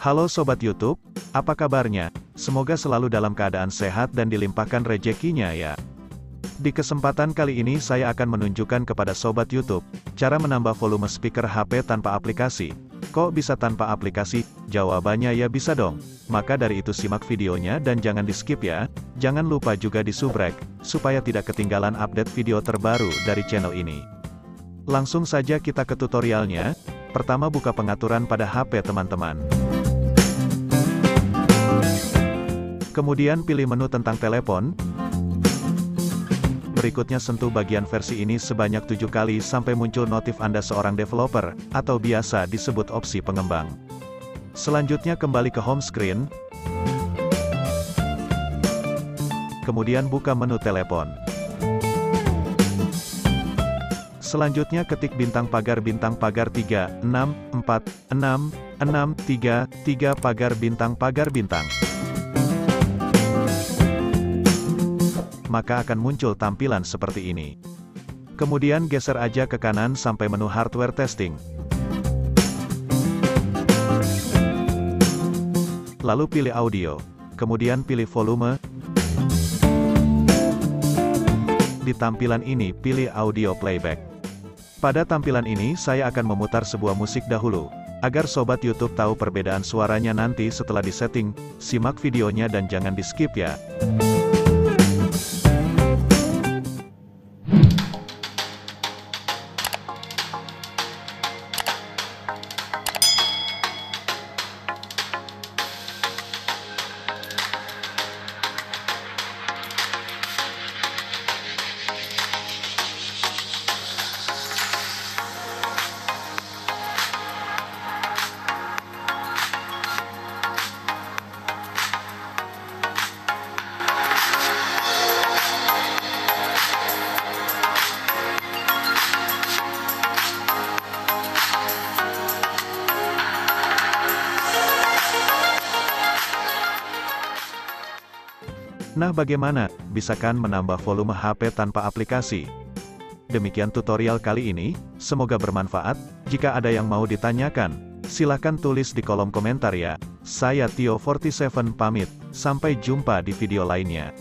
Halo Sobat YouTube, apa kabarnya? Semoga selalu dalam keadaan sehat dan dilimpahkan rezekinya ya. Di kesempatan kali ini saya akan menunjukkan kepada Sobat YouTube, cara menambah volume speaker HP tanpa aplikasi. Kok bisa tanpa aplikasi? Jawabannya ya bisa dong. Maka dari itu simak videonya dan jangan di skip ya. Jangan lupa juga di subrek, supaya tidak ketinggalan update video terbaru dari channel ini. Langsung saja kita ke tutorialnya. Pertama buka pengaturan pada HP teman-teman. Kemudian pilih menu tentang telepon. Berikutnya sentuh bagian versi ini sebanyak 7 kali sampai muncul notif Anda seorang developer, atau biasa disebut opsi pengembang. Selanjutnya kembali ke home screen. Kemudian buka menu telepon. Selanjutnya ketik bintang pagar 3, 6, 4, 6, 6, 3, 3 pagar bintang. Maka akan muncul tampilan seperti ini. Kemudian geser aja ke kanan sampai menu hardware testing. Lalu pilih audio. Kemudian pilih volume. Di tampilan ini pilih audio playback. Pada tampilan ini saya akan memutar sebuah musik dahulu. Agar Sobat YouTube tahu perbedaan suaranya nanti setelah disetting, simak videonya dan jangan di skip ya. Nah bagaimana, bisa kan menambah volume HP tanpa aplikasi? Demikian tutorial kali ini, semoga bermanfaat. Jika ada yang mau ditanyakan, silahkan tulis di kolom komentar ya. Saya Tio47 pamit, sampai jumpa di video lainnya.